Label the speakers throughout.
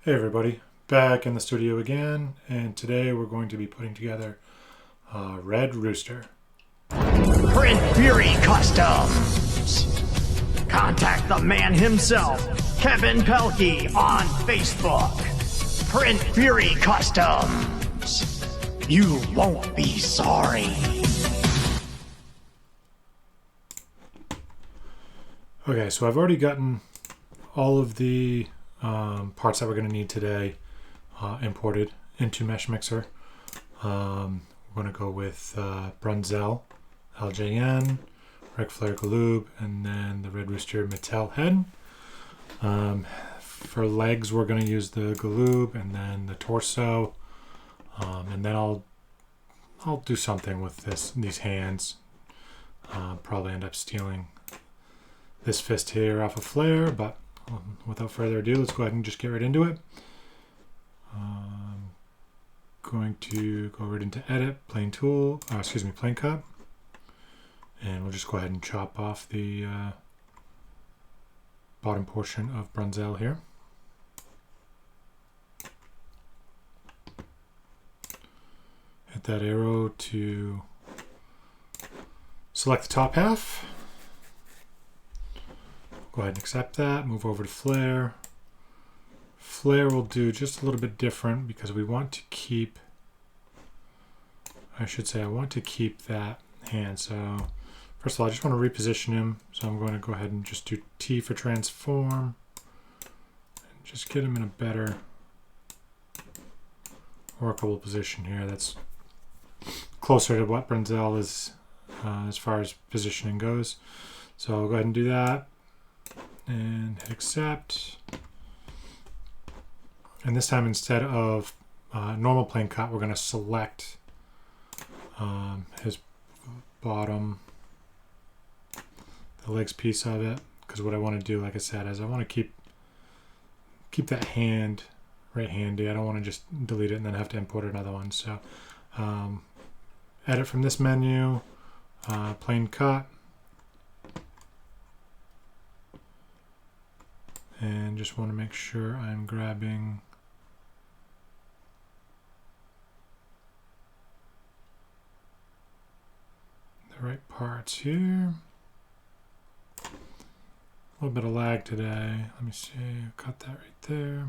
Speaker 1: Hey everybody, back in the studio again, and today we're going to be putting together Red Rooster.
Speaker 2: Print Fury Customs. Contact the man himself, Kevin Pelkey, on Facebook. Print Fury Customs. You won't be sorry.
Speaker 1: Okay, so I've already gotten all of the parts that we're going to need today imported into Meshmixer. We're going to go with Brunzel, LJN, Ric Flair Galoob, and then the Red Rooster Mattel head. For legs, we're going to use the Galoob and then the torso, and then I'll do something with these hands. Probably end up stealing this fist here off of Flair, but without further ado, let's go ahead and just get right into it. Going to go right into edit, plane cut, and we'll just go ahead and chop off the bottom portion of Brunzel here. Hit that arrow to select the top half. Go ahead and accept that, move over to Flair. Flair will do just a little bit different because we want to keep, I want to keep that hand. So first of all, I just want to reposition him. So I'm going to go ahead and just do T for transform. And just get him in a better workable position here. That's closer to what Brunzel is as far as positioning goes. So I'll go ahead and do that. And hit accept. And this time, instead of normal plane cut, we're going to select his bottom, the legs piece of it, because what I want to do, like I said, is I want to keep that hand right handy. I don't want to just delete it and then have to import another one. So edit from this menu, plane cut. And just want to make sure I'm grabbing the right parts here. A little bit of lag today. Let me see. Cut that right there.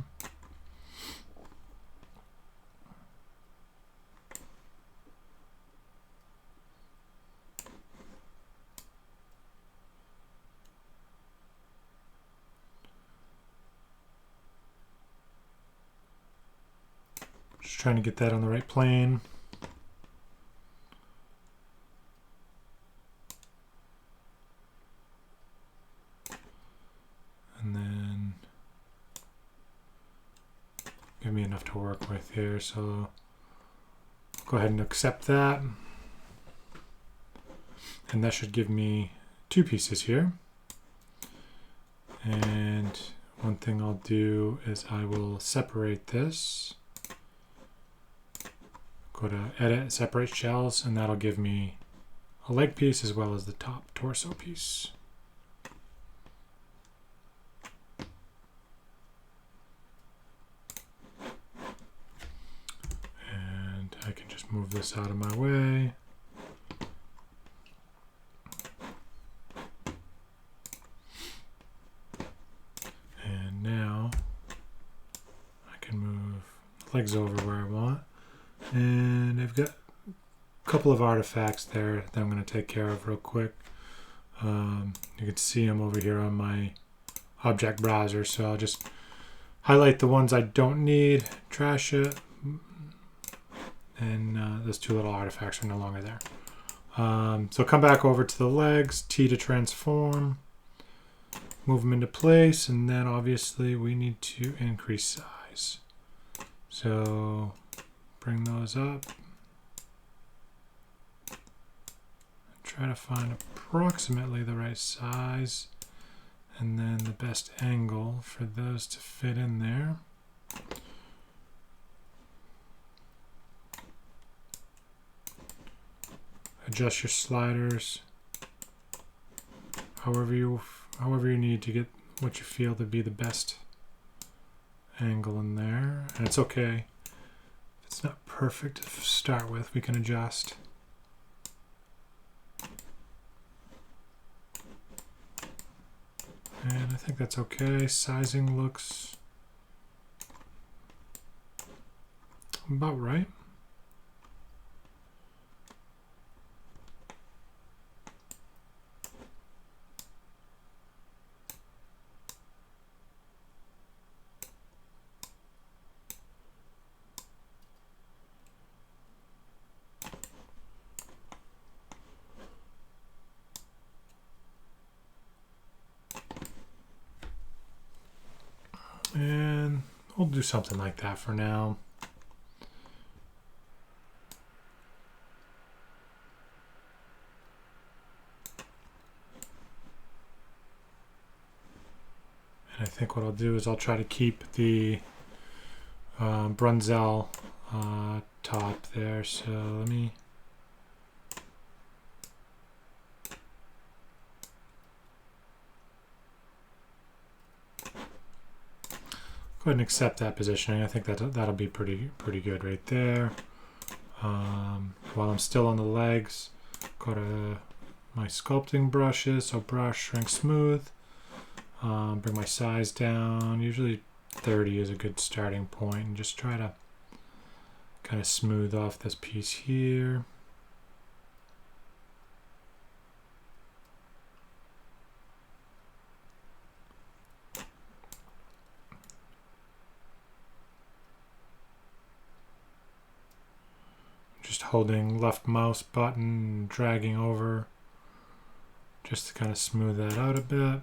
Speaker 1: Just trying to get that on the right plane. And then give me enough to work with here. So go ahead and accept that. And that should give me two pieces here. And one thing I'll do is I will separate this. Go to edit, separate shells, and that'll give me a leg piece as well as the top torso piece. And I can just move this out of my way. And now I can move the legs over where I want. And I've got a couple of artifacts there that I'm going to take care of real quick. You can see them over here on my object browser. So I'll just highlight the ones I don't need, trash it, and those two little artifacts are no longer there. So come back over to the legs, T to transform, move them into place, and then obviously we need to increase size. So bring those up. Try to find approximately the right size and then the best angle for those to fit in there. Adjust your sliders however you need to get what you feel to be the best angle in there, and it's okay. If it's not perfect to start with, we can adjust. And I think that's okay. Sizing looks about right. And we'll do something like that for now. And I think what I'll do is I'll try to keep the Brunzel top there. So let me go ahead and accept that positioning. I think that'll be pretty good right there. While I'm still on the legs, go to my sculpting brushes. So brush, shrink, smooth. Bring my size down. Usually 30 is a good starting point, and just try to kind of smooth off this piece here. Just holding left mouse button, dragging over, just to kind of smooth that out a bit.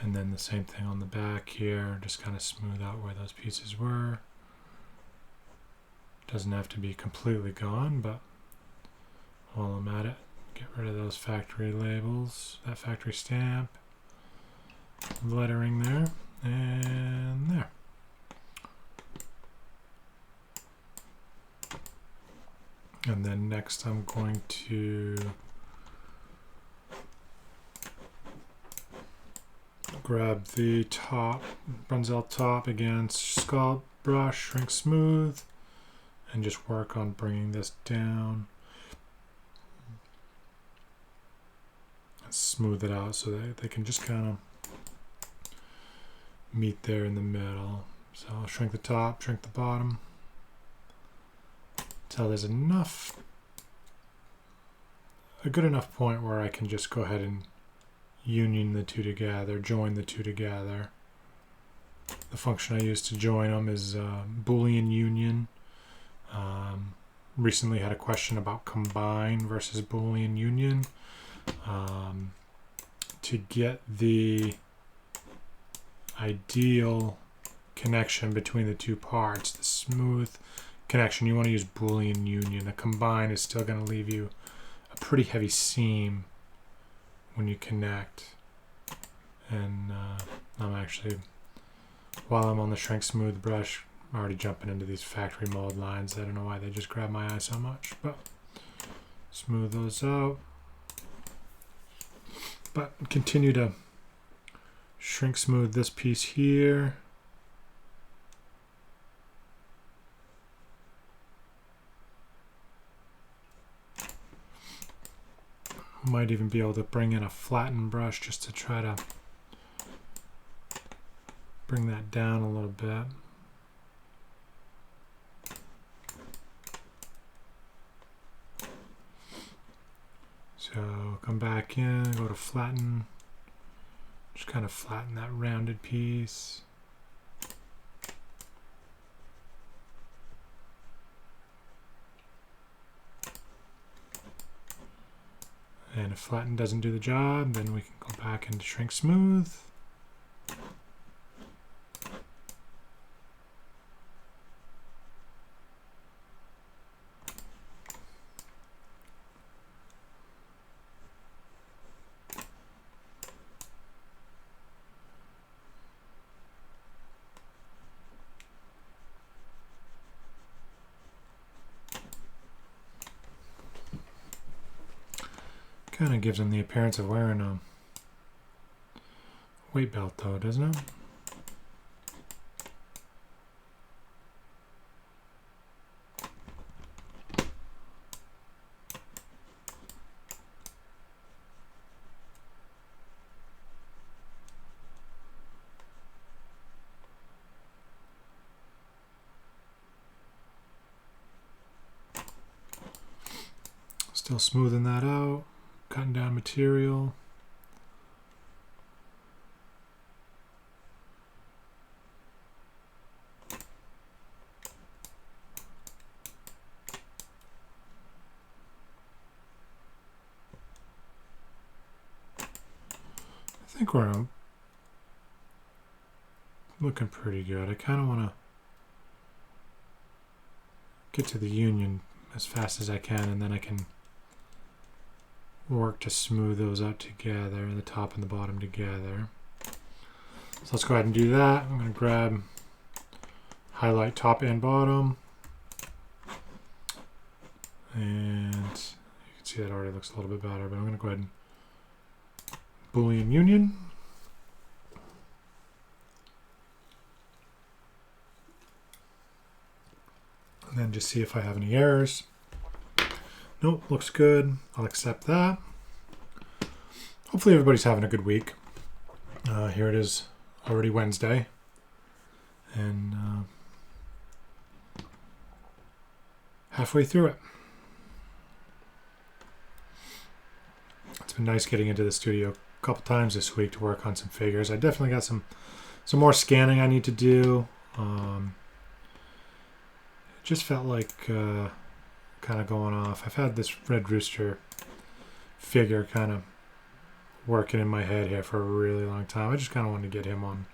Speaker 1: And then the same thing on the back here, just kind of smooth out where those pieces were. Doesn't have to be completely gone, but while I'm at it, get rid of those factory labels, that factory stamp, lettering there, and there. And then next I'm going to grab the top, Brunzel top again, sculpt, brush, shrink, smooth, and just work on bringing this down. And smooth it out so that they can just kind of meet there in the middle. So I'll shrink the top, shrink the bottom, until there's enough, a good enough point where I can just go ahead and union the two together, join the two together. The function I use to join them is Boolean union. Recently had a question about combine versus Boolean union. To get the ideal connection between the two parts, the smooth connection, you want to use Boolean union. A combine is still going to leave you a pretty heavy seam when you connect. And I'm actually, while I'm on the shrink smooth brush, I'm already jumping into these factory mold lines. I don't know why they just grab my eye so much, but smooth those out. But continue to shrink smooth this piece here. Might even be able to bring in a flatten brush just to try to bring that down a little bit. So come back in, go to flatten, just kind of flatten that rounded piece. And if flatten doesn't do the job, then we can go back into shrink smooth. Kind of gives them the appearance of wearing a weight belt though, doesn't it? Still smoothing that out, cutting down material. I think we're looking pretty good. I kind of want to get to the union as fast as I can, and then I can work to smooth those out together, the top and the bottom together. So let's go ahead and do that. I'm going to grab, highlight top and bottom, and you can see that already looks a little bit better, but I'm going to go ahead and Boolean union. And then just see if I have any errors. Nope, looks good. I'll accept that. Hopefully everybody's having a good week. Here it is, already Wednesday. And halfway through it. It's been nice getting into the studio a couple times this week to work on some figures. I definitely got some more scanning I need to do. It just felt like kind of going off. I've had this Red Rooster figure kind of working in my head here for a really long time. I just kind of wanted to get him on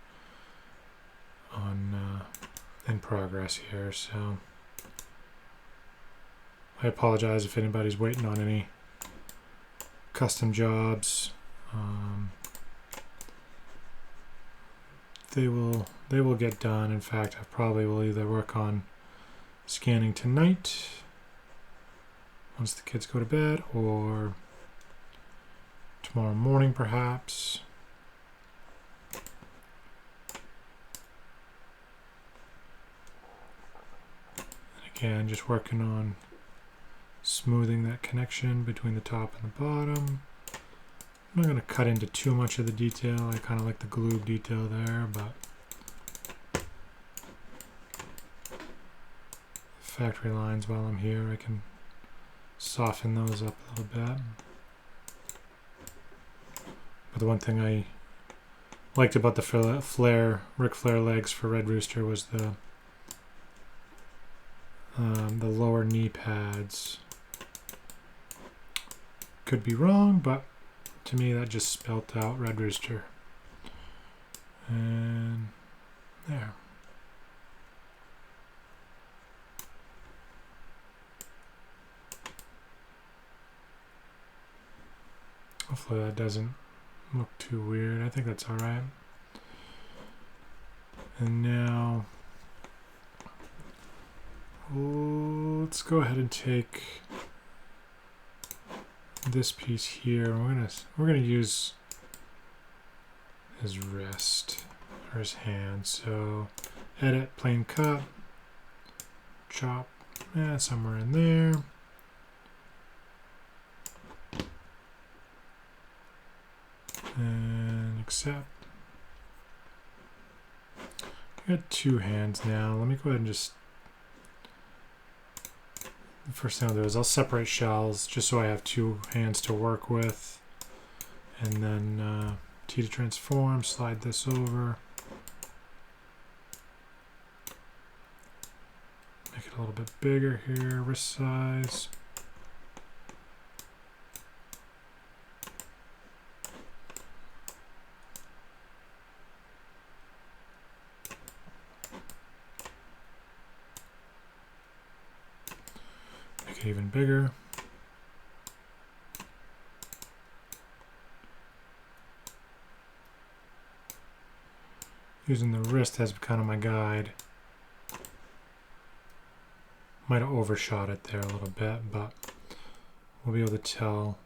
Speaker 1: in progress here. So I apologize if anybody's waiting on any custom jobs. They will get done. In fact, I probably will either work on scanning tonight once the kids go to bed, or tomorrow morning perhaps. And again, just working on smoothing that connection between the top and the bottom. I'm not going to cut into too much of the detail. I kind of like the glue detail there, but factory lines while I'm here, I can soften those up a little bit. But the one thing I liked about the Ric Flair legs for Red Rooster was the lower knee pads. Could be wrong, but to me that just spelt out Red Rooster. And there. Hopefully that doesn't look too weird. I think that's all right. And now let's go ahead and take this piece here. We're gonna use his wrist or his hand. So edit, plane cut, chop, somewhere in there. And accept. I got two hands now. Let me go ahead and just, the first thing I'll do is I'll separate shells just so I have two hands to work with. And then T to transform, slide this over. Make it a little bit bigger here, wrist size. Even bigger. Using the wrist as kind of my guide. Might have overshot it there a little bit, but we'll be able to tell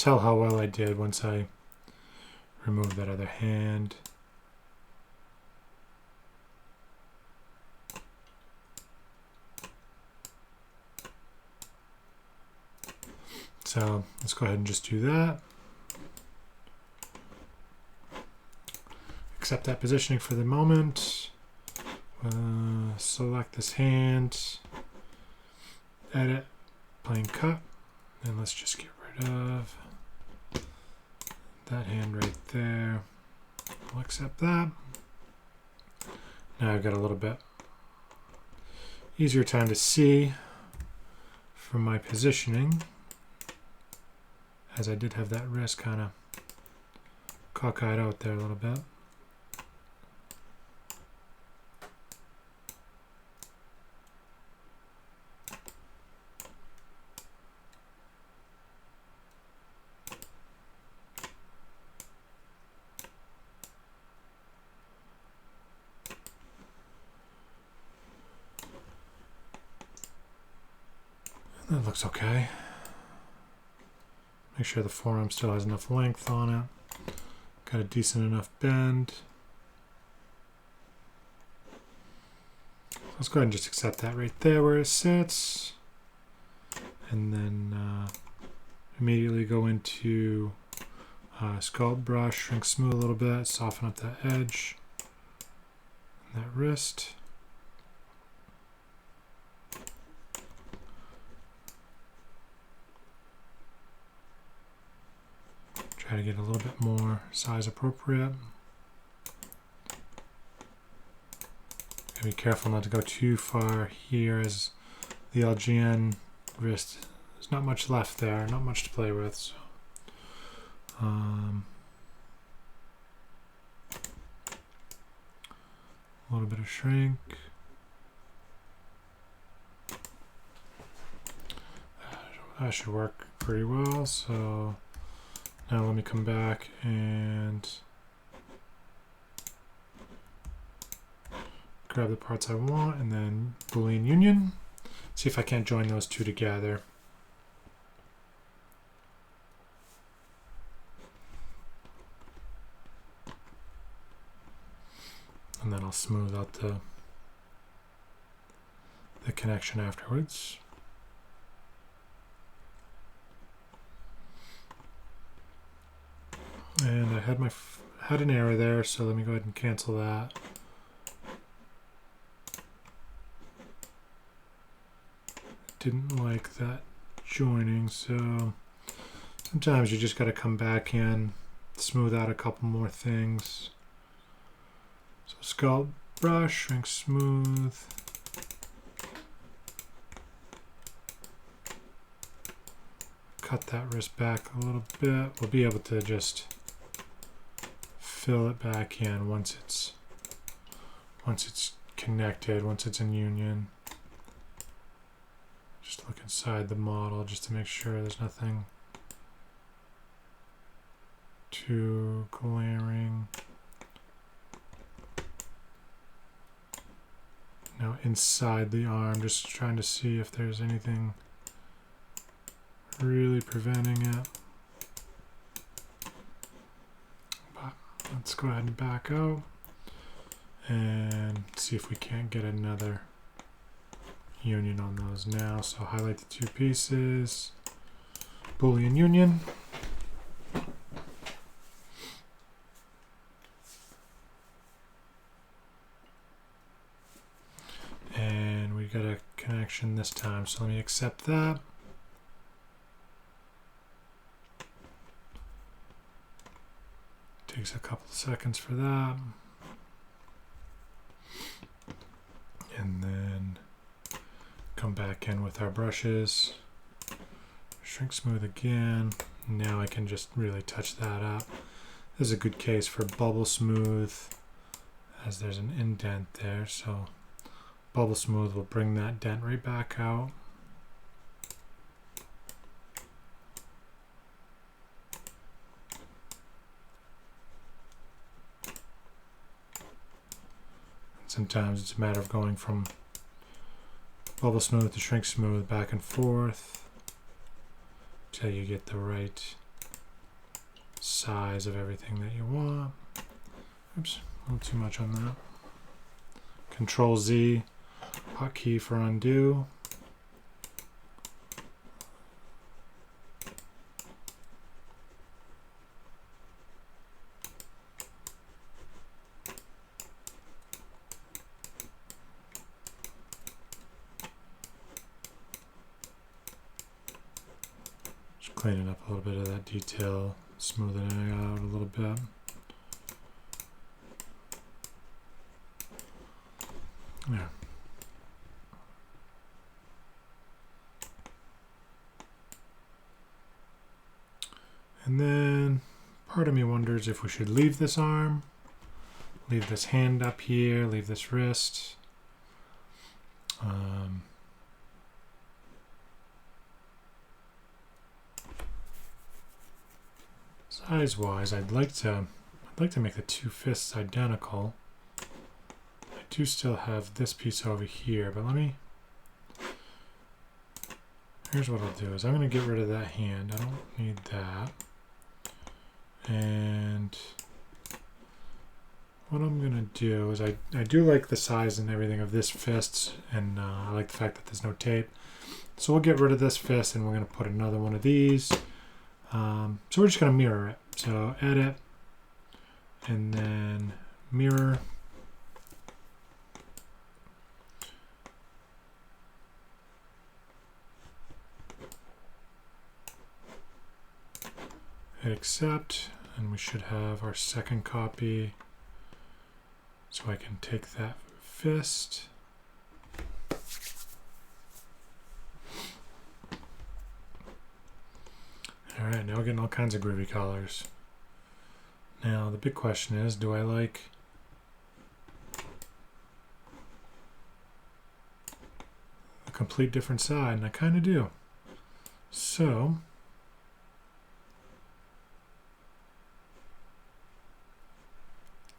Speaker 1: how well I did once I remove that other hand. So let's go ahead and just do that. Accept that positioning for the moment. Select this hand, edit, plane cut, and let's just get rid of that hand right there. I'll accept that. Now I've got a little bit easier time to see from my positioning, as I did have that wrist kind of cockeyed out there a little bit. That looks okay. Make sure the forearm still has enough length on it. Got a decent enough bend. Let's go ahead and just accept that right there where it sits. And then immediately go into sculpt brush, shrink smooth a little bit, soften up that edge and that wrist. Try to get a little bit more size appropriate. Gotta be careful not to go too far here, as the LJN wrist, there's not much left there, not much to play with. So, a little bit of shrink. That should work pretty well. So now let me come back and grab the parts I want and then Boolean union. See if I can't join those two together. And then I'll smooth out the connection afterwards. And I had an error there, so let me go ahead and cancel that. Didn't like that joining, so sometimes you just got to come back in, smooth out a couple more things. So sculpt brush, shrink smooth. Cut that wrist back a little bit. We'll be able to just fill it back in once it's connected, once it's in union. Just look inside the model just to make sure there's nothing too glaring. Now inside the arm, just trying to see if there's anything really preventing it. But let's go ahead and back out and see if we can't get another union on those now. So highlight the two pieces, Boolean union. And we got a connection this time, so let me accept that. Takes a couple seconds for that. And then come back in with our brushes. Shrink smooth again. Now I can just really touch that up. This is a good case for bubble smooth, as there's an indent there. So bubble smooth will bring that dent right back out. Sometimes it's a matter of going from bubble smooth to shrink smooth, back and forth, till you get the right size of everything that you want. Oops, a little too much on that. Control Z, hotkey for undo. cleaning up a little bit of that detail, smoothing it out a little bit. There. And then part of me wonders if we should leave this arm, leave this hand up here, leave this wrist. Size-wise, I'd like to make the two fists identical. I do still have this piece over here, but here's what I'll do is I'm going to get rid of that hand. I don't need that. And what I'm going to do is I do like the size and everything of this fist, and I like the fact that there's no tape. So we'll get rid of this fist and we're going to put another one of these. So we're just going to mirror it. So edit, and then mirror. Hit accept, and we should have our second copy. So I can take that fist. Alright, now we're getting all kinds of groovy colors. Now the big question is, do I like a complete different side? And I kind of do. So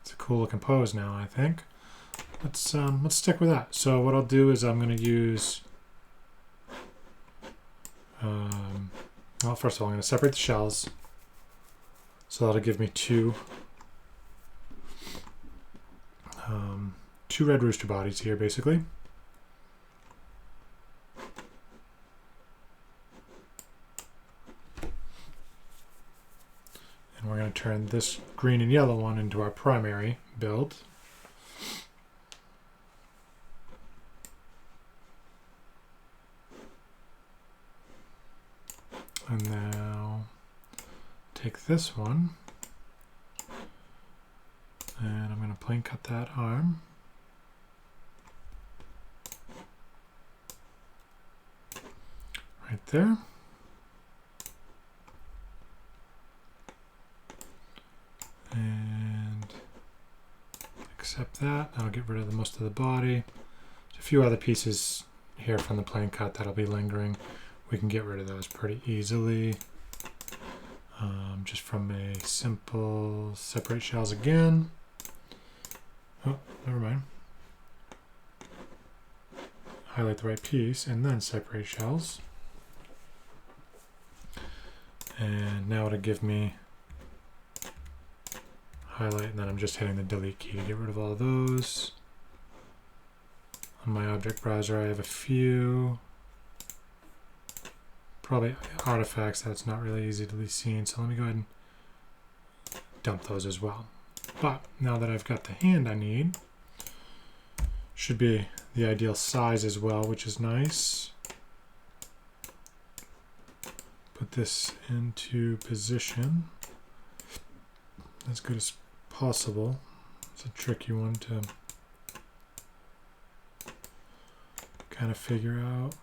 Speaker 1: it's a cool looking pose now, I think. Let's stick with that. So what I'll do is I'm going to use well, first of all, I'm going to separate the shells. So that'll give me two red rooster bodies here, basically. And we're going to turn this green and yellow one into our primary build. And now take this one, and I'm going to plane cut that arm. Right there. And accept that. That'll get rid of most of the body. There's a few other pieces here from the plane cut that'll be lingering. We can get rid of those pretty easily. Just from a simple separate shells again. Oh, never mind. Highlight the right piece and then separate shells. And now it'll give me highlight, and then I'm just hitting the delete key to get rid of all those. On my object browser I have a few probably artifacts that's not really easy to be seen, so let me go ahead and dump those as well. But now that I've got the hand I need, should be the ideal size as well, which is nice. Put this into position as good as possible. It's a tricky one to kind of figure out.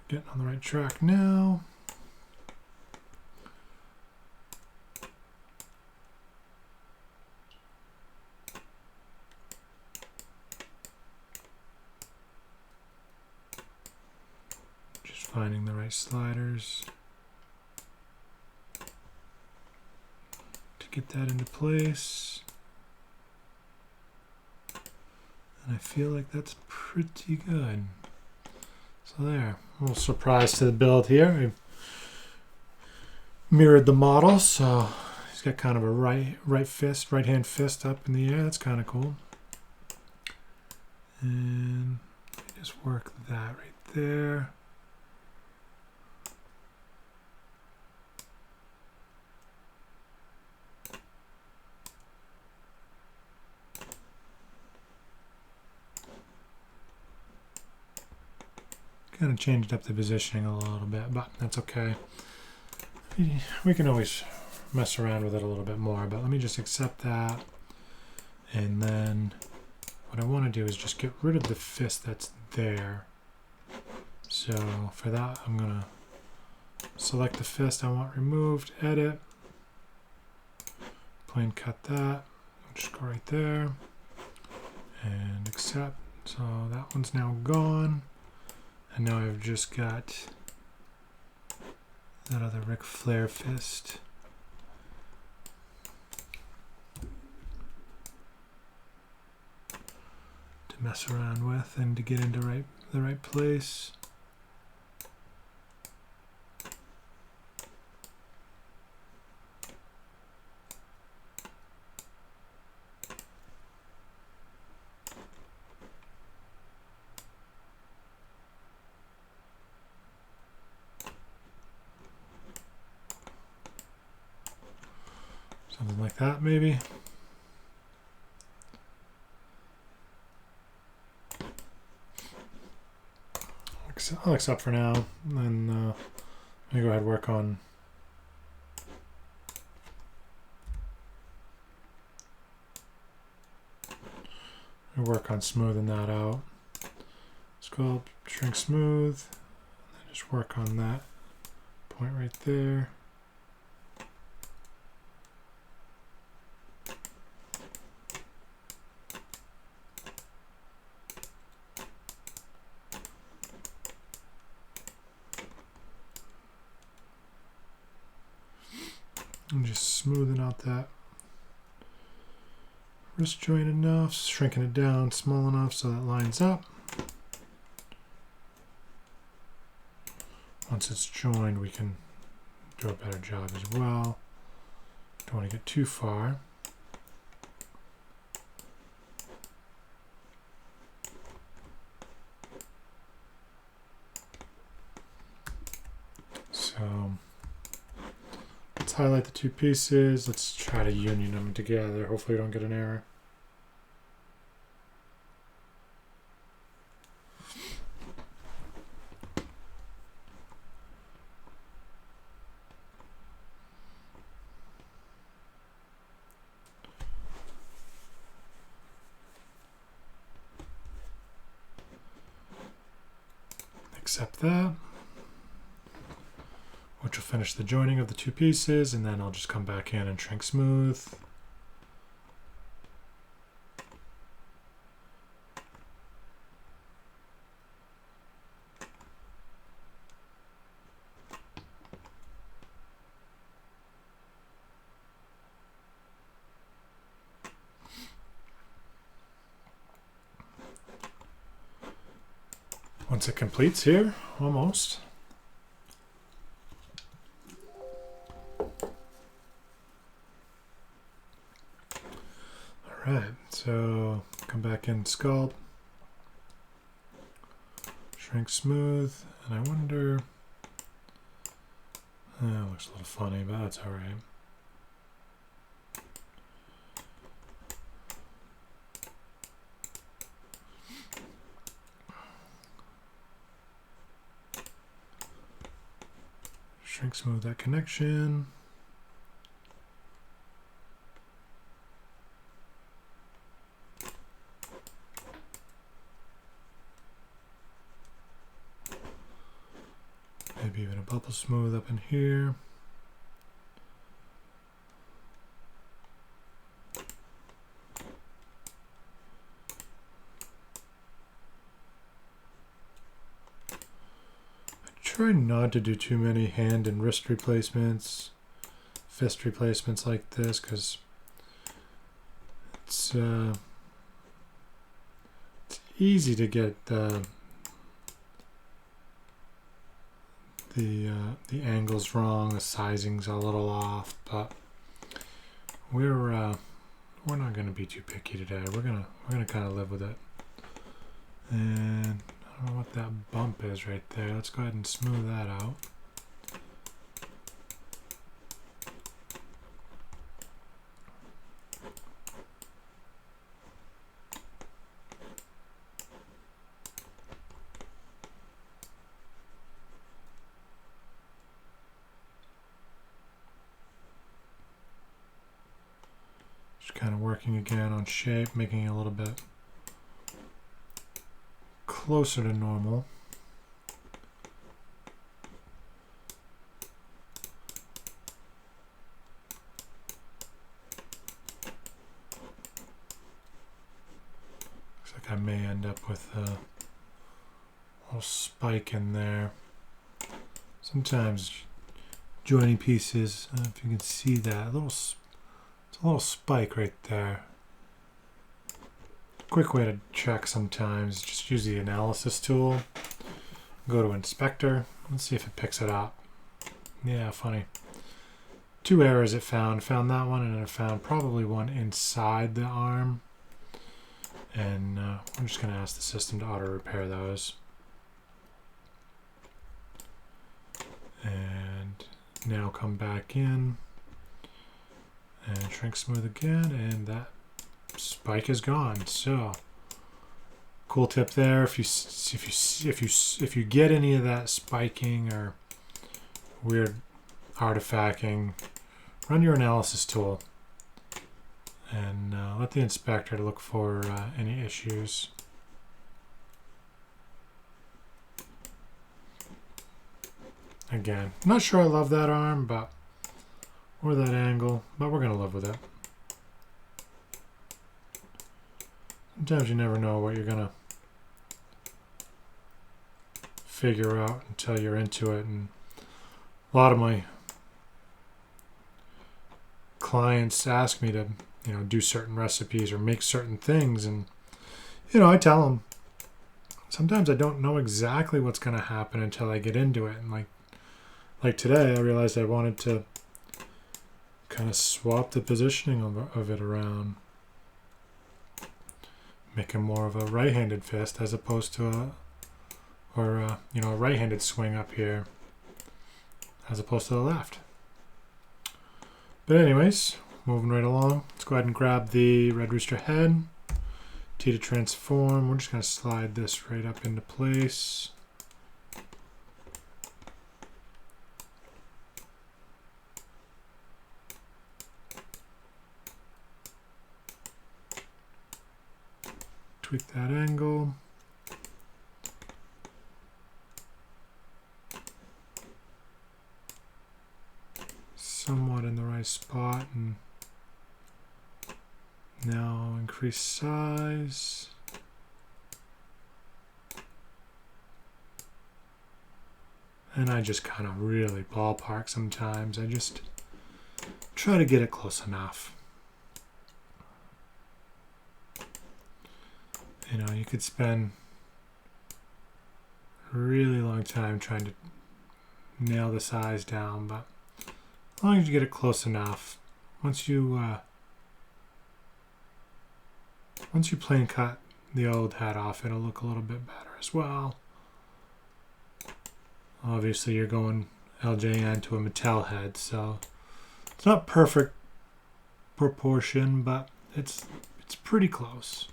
Speaker 1: Getting on the right track now. Just finding the right sliders to get that into place. And I feel like that's pretty good. So there, a little surprise to the build here. We've mirrored the model, so he's got kind of a right hand fist up in the air. That's kind of cool. And just work that right there. Kind of changed up the positioning a little bit, but that's okay. We can always mess around with it a little bit more, but let me just accept that. And then what I want to do is just get rid of the fist that's there. So for that, I'm going to select the fist I want removed, edit, plane cut that, just go right there, and accept. So that one's now gone. And now I've just got that other Ric Flair fist. To mess around with and to get into the right place. Something like that, maybe. I'll accept for now, and let me go ahead and work on smoothing that out. Sculpt, shrink, smooth, and then just work on that point right there. And just smoothing out that wrist joint enough, shrinking it down small enough so that lines up. Once it's joined, we can do a better job as well. Don't want to get too far. So let's highlight the two pieces. Let's try to union them together. Hopefully we don't get an error. Accept that, which will finish the joining of the two pieces, and then I'll just come back in and shrink smooth. Once it completes here, almost. Alright, so come back in sculpt, shrink smooth, and I wonder, it looks a little funny, but that's alright. Shrink smooth that connection. Maybe even a bubble smooth up in here. Try not to do too many hand and wrist replacements, fist replacements like this, because it's easy to get the angles wrong, the sizing's a little off, but we're not going to be too picky today. We're gonna kind of live with it. And I don't know what that bump is right there. Let's go ahead and smooth that out. working again on shape, making it a little bit closer to normal. Looks like I may end up with a little spike in there. Sometimes joining pieces, if you can see that, it's a little spike right there. Quick way to check sometimes, just use the analysis tool. Go to inspector. Let's see if it picks it up. Yeah, funny. 2 errors it found. Found that one, and it found probably one inside the arm. And I'm just going to ask the system to auto repair those. And now come back in and shrink smooth again, and that spike is gone. So cool tip there. If you get any of that spiking or weird artifacting, run your analysis tool and let the inspector look for any issues. Again, not sure I love that arm, but or that angle, but we're gonna live with it. Sometimes you never know what you're gonna figure out until you're into it, and a lot of my clients ask me to, do certain recipes or make certain things, and I tell them sometimes I don't know exactly what's gonna happen until I get into it, and like today, I realized I wanted to kind of swap the positioning of it around. Make him more of a right-handed fist as opposed to a right-handed swing up here as opposed to the left. But anyways, moving right along. Let's go ahead and grab the Red Rooster head. T to transform. We're just going to slide this right up into place. Tweak that angle. Somewhat in the right spot, and now increase size. And I just kind of really ballpark sometimes. I just try to get it close enough. You could spend a really long time trying to nail the size down, but as long as you get it close enough, once you plain cut the old head off, it'll look a little bit better as well. Obviously, you're going LJN to a Mattel head, so it's not perfect proportion, but it's pretty close.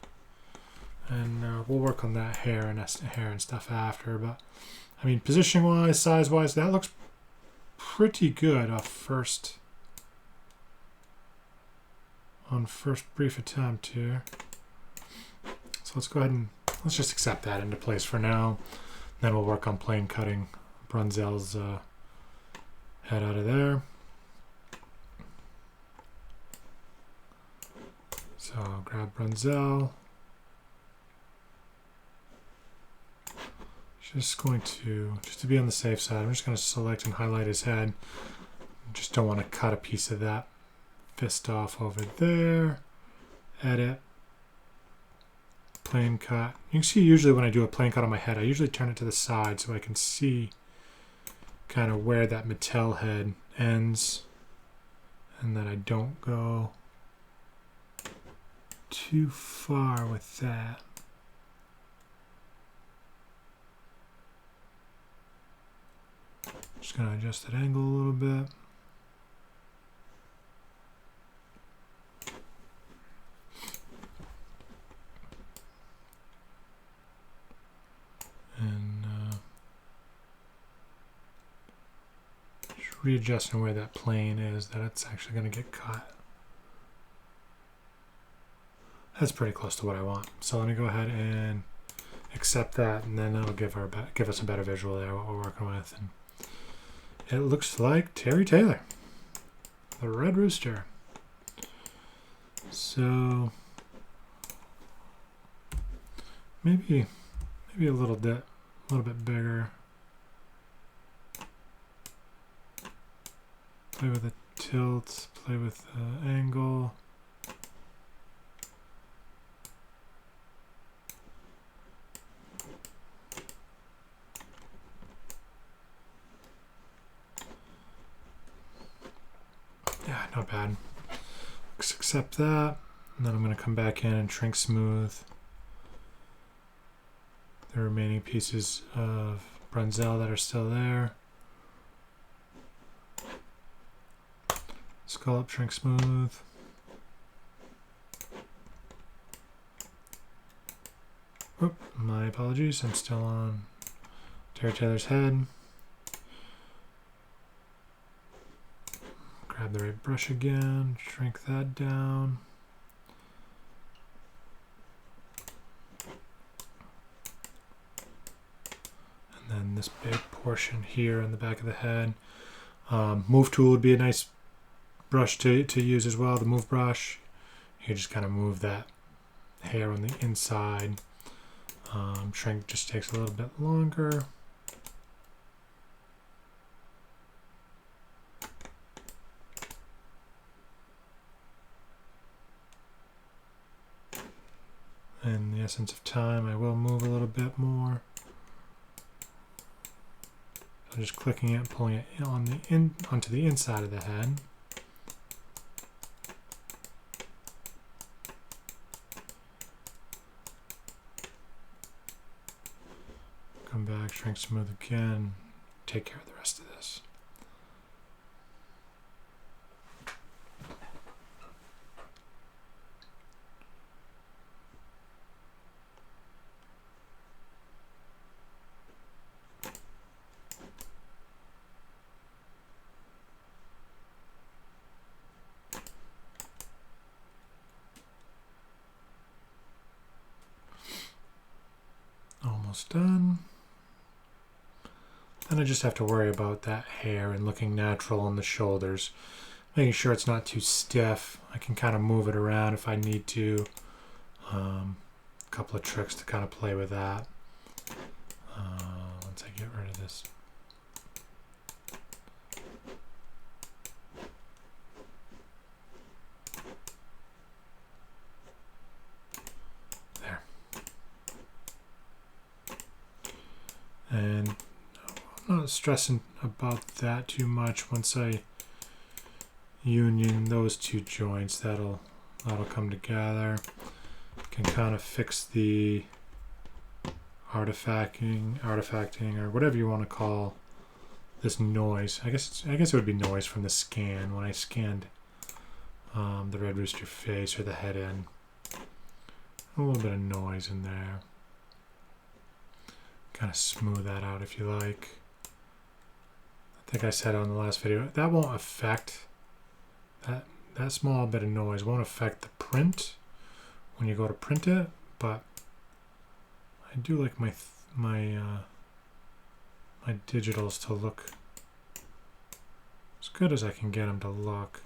Speaker 1: And we'll work on that hair and stuff after. But I mean, positioning-wise, size-wise, that looks pretty good on first brief attempt here. So let's go ahead and let's just accept that into place for now. Then we'll work on plain cutting Brunzel's head out of there. So I'll grab Brunzel. Just to be on the safe side, I'm just going to select and highlight his head. Just don't want to cut a piece of that fist off over there. Edit. Plain cut. You can see usually when I do a plain cut on my head, I usually turn it to the side so I can see kind of where that Mattel head ends, and that I don't go too far with that. Just going to adjust that angle a little bit. And just readjusting where that plane is, that it's actually going to get cut. That's pretty close to what I want. So let me go ahead and accept that, and then that'll give us a better visual there, what we're working with. And it looks like Terry Taylor, the Red Rooster. So maybe a little bit bigger. Play with the tilt, play with the angle. Yeah, not bad. Let's accept that. And then I'm going to come back in and shrink smooth the remaining pieces of Brunzel that are still there. Sculpt, shrink smooth. Oh, my apologies. I'm still on Terry Taylor's head. Grab the right brush again, shrink that down. And then this big portion here in the back of the head. Move tool would be a nice brush to use as well, the move brush. You just kind of move that hair on the inside. Shrink just takes a little bit longer. In the essence of time, I will move a little bit more. I'm just clicking it, pulling it onto the inside of the head. Come back, shrink smooth again, take care of the rest of this. Almost done. Then I just have to worry about that hair and looking natural on the shoulders, making sure it's not too stiff. I can kind of move it around if I need to. A couple of tricks to kind of play with that. Once I get rid of this. There. And I'm not stressing about that too much. Once I union those two joints, that'll come together. Can kind of fix the artifacting or whatever you want to call this noise. I guess it would be noise from the scan when I scanned the Red Rooster face or the head end. A little bit of noise in there. Kind of smooth that out if you like. I think I said on the last video, that won't affect, that small bit of noise won't affect the print when you go to print it, but I do like my digitals to look as good as I can get them to look.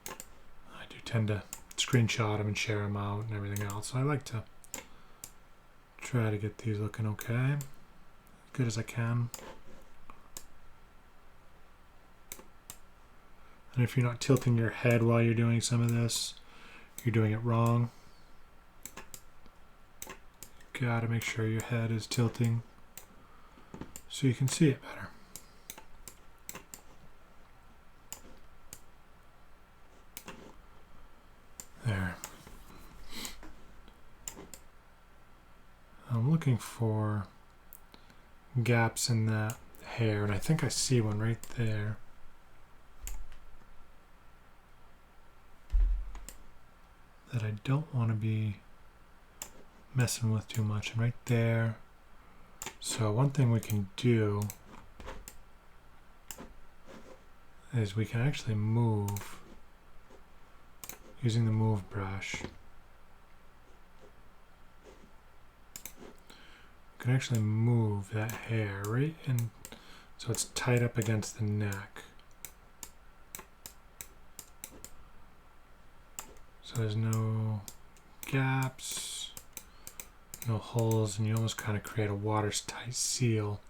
Speaker 1: I do tend to screenshot them and share them out and everything else, so I like to try to get these looking okay, as good as I can. And if you're not tilting your head while you're doing some of this, you're doing it wrong. You gotta make sure your head is tilting so you can see it better. There. I'm looking for gaps in that hair, and I think I see one right there. That I don't want to be messing with too much, and right there. So one thing we can do is we can actually move using the move brush. I can actually move that hair right in, so it's tight up against the neck. So there's no gaps, no holes, and you almost kind of create a watertight seal.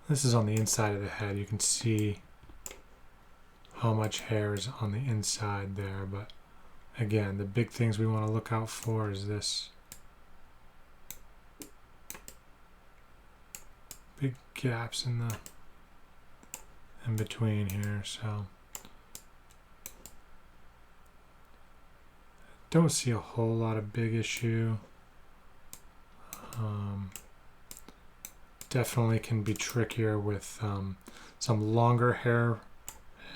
Speaker 1: This is on the inside of the head. You can see how much hair is on the inside there, but again, the big things we want to look out for is this big gaps in between here. So don't see a whole lot of big issue. Definitely can be trickier with some longer hair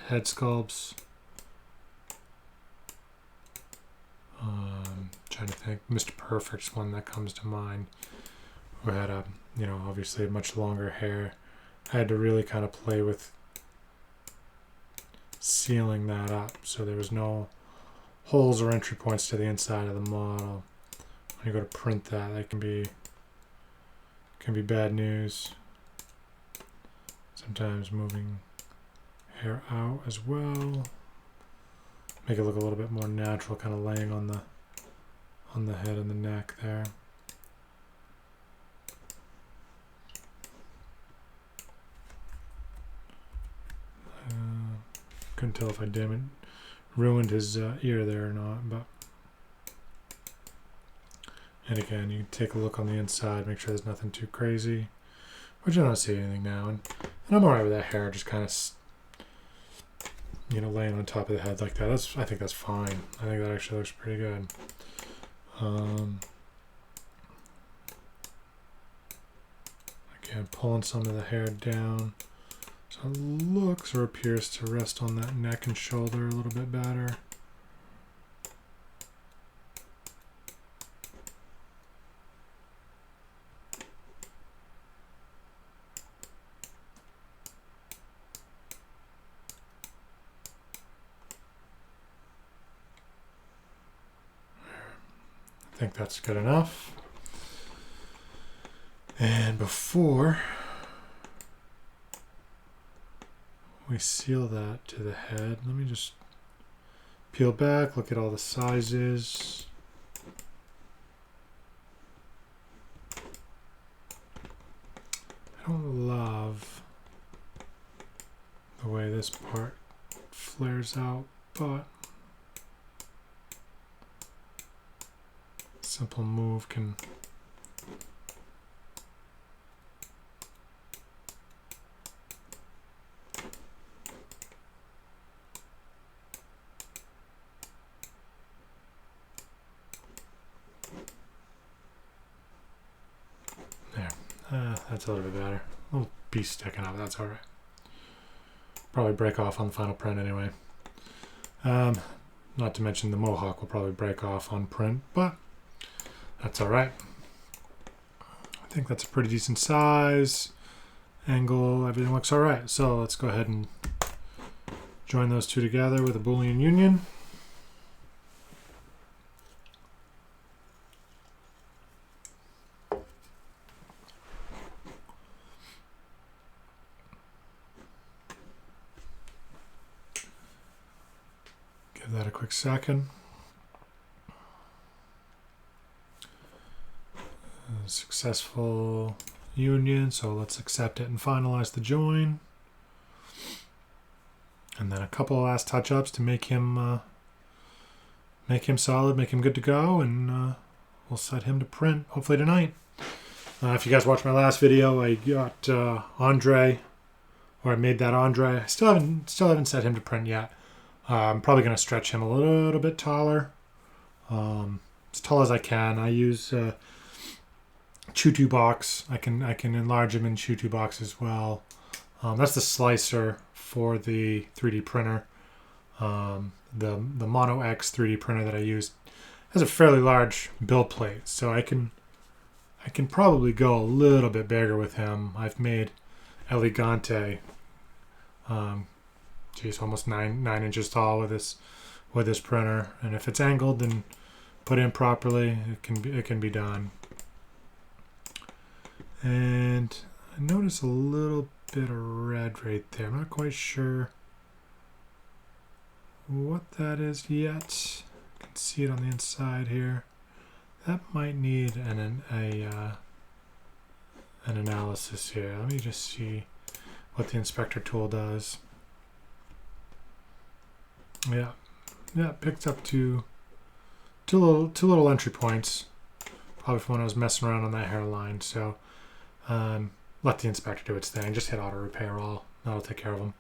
Speaker 1: head sculpts. Trying to think, Mr. Perfect's one that comes to mind, who had a, you know, obviously much longer hair. I had to really kind of play with sealing that up so there was no holes or entry points to the inside of the model. When you go to print that, that can be bad news. Sometimes moving hair out as well. Make it look a little bit more natural, kind of laying on the head and the neck there. Couldn't tell if I ruined his ear there or not, but. And again, you can take a look on the inside, make sure there's nothing too crazy, which I don't see anything now. And I'm alright with that hair just kind of, you know, laying on top of the head like that. I think that's fine. I think that actually looks pretty good. Again, pulling some of the hair down so it looks or appears to rest on that neck and shoulder a little bit better. I think that's good enough. And before we seal that to the head, let me just peel back, look at all the sizes. I don't love the way this part flares out, but simple move can there. That's a little bit better. A little piece sticking out, but that's all right. Probably break off on the final print anyway. Not to mention the mohawk will probably break off on print, but that's all right. I think that's a pretty decent size, angle, everything looks all right. So let's go ahead and join those two together with a Boolean union. Give that a quick second. Successful union, so let's accept it and finalize the join. And then a couple of last touch-ups to make him solid, make him good to go, and we'll set him to print hopefully tonight. If you guys watched my last video, I got Andre, or I made that Andre. I still haven't set him to print yet. I'm probably going to stretch him a little bit taller, as tall as I can. I use Chew2 box. I can enlarge him in Chew2 box as well. That's the slicer for the 3D printer. The Mono X 3D printer that I used has a fairly large build plate, so I can probably go a little bit bigger with him. I've made Elegante, almost 9 inches tall with this printer, and if it's angled and put in properly, it can be done. And I notice a little bit of red right there. I'm not quite sure what that is yet. You can see it on the inside here. That might need an analysis here. Let me just see what the inspector tool does. Yeah, it picked up two little entry points, probably from when I was messing around on that hairline. So let the inspector do its thing. Just hit auto repair all. That'll take care of them.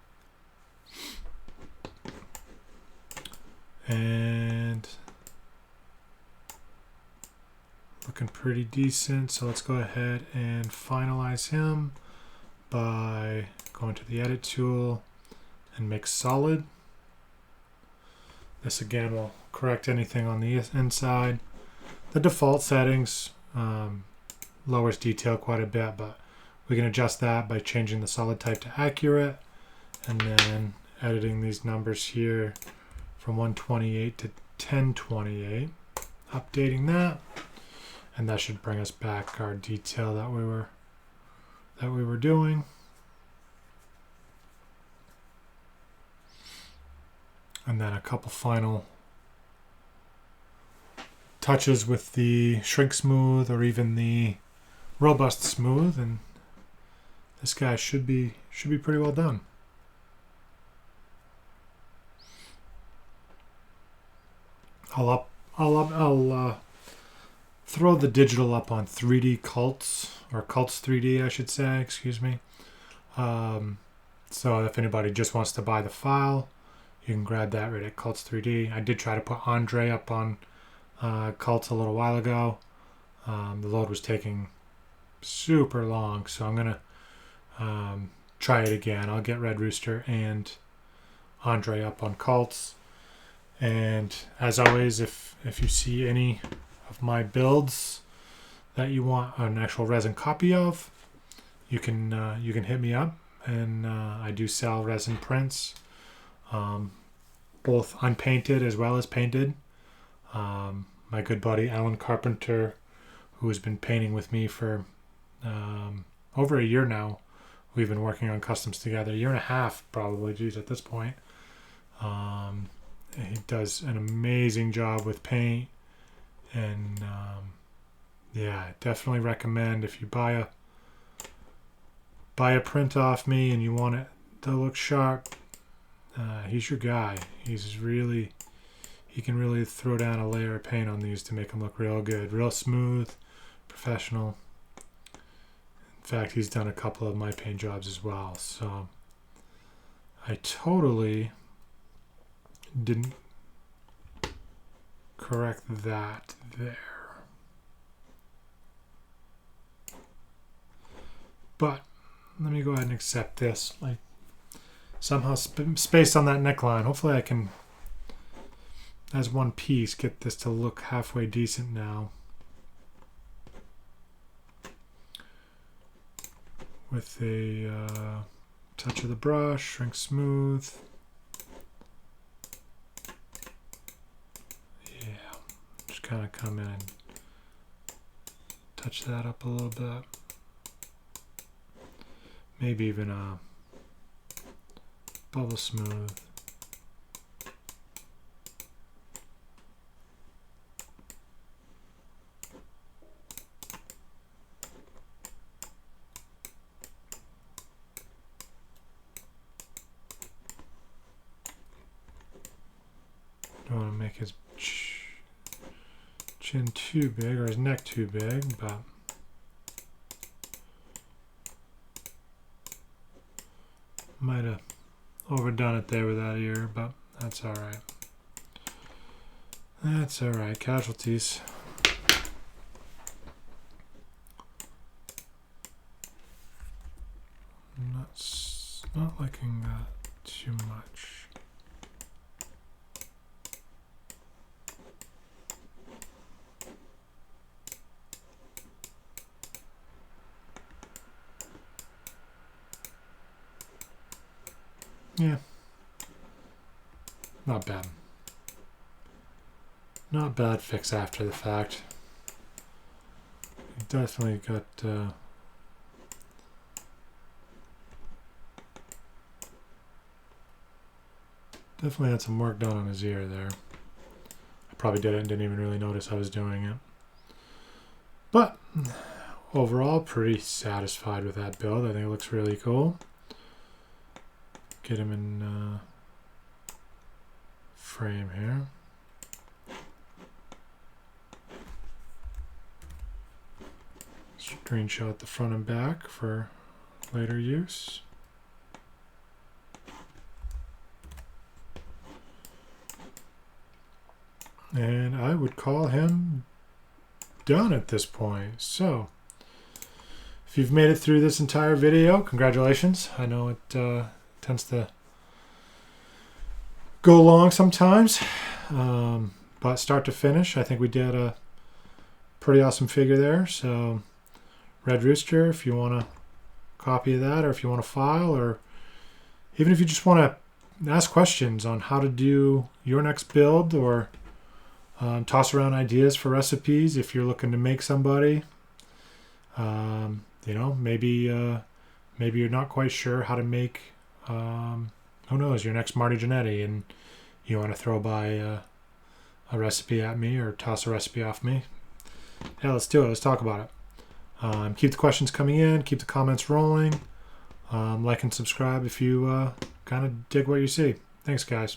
Speaker 1: And looking pretty decent. So let's go ahead and finalize him by going to the edit tool and make solid. This again will correct anything on the inside. The default settings lowers detail quite a bit, but we can adjust that by changing the solid type to accurate and then editing these numbers here from 128 to 1028, updating that, and that should bring us back our detail that we were doing. And then a couple final touches with the shrink smooth or even the robust smooth, and this guy should be pretty well done. I'll throw the digital up on 3D Cults, or Cults 3D, I should say. Excuse me. So if anybody just wants to buy the file, you can grab that right at Cults 3D. I did try to put Andre up on Cults a little while ago. The load was taking super long, so I'm gonna try it again. I'll get Red Rooster and Andre up on Cults. And as always, if you see any of my builds that you want an actual resin copy of, you can hit me up, and I do sell resin prints, both unpainted as well as painted. My good buddy Alan Carpenter, who has been painting with me for over a year now, we've been working on customs together, a year and a half probably, geez, at this point. He does an amazing job with paint, and yeah, definitely recommend if you buy a print off me and you want it to look sharp, he's your guy. He can really throw down a layer of paint on these to make them look real good, real smooth, professional. In fact, he's done a couple of my paint jobs as well, so I totally didn't correct that there. But let me go ahead and accept this. Like somehow space on that neckline. Hopefully I can, as one piece, get this to look halfway decent now. With a touch of the brush, shrink smooth. Kind of come in and touch that up a little bit. Maybe even a bubble smooth. Don't want to make his chin too big or his neck too big, but might have overdone it there with that ear, but that's all right. That's all right. Casualties. Not liking that too much. Yeah, not bad. Not bad fix after the fact. You definitely got Definitely had some work done on his ear there. I probably did it and didn't even really notice I was doing it. But overall, pretty satisfied with that build. I think it looks really cool. Get him in frame here. Screenshot the front and back for later use. And I would call him done at this point. So, if you've made it through this entire video, congratulations. I know it tends to go long sometimes, but start to finish, I think we did a pretty awesome figure there. So, Red Rooster, if you want a copy of that, or if you want a file, or even if you just want to ask questions on how to do your next build, or toss around ideas for recipes if you're looking to make somebody. You know, maybe you're not quite sure how to make, who knows, your next Marty Jannetty, and you want to throw by a recipe at me or toss a recipe off me. Yeah, let's do it. Let's talk about it. Keep the questions coming in. Keep the comments rolling. Like and subscribe if you kind of dig what you see. Thanks, guys.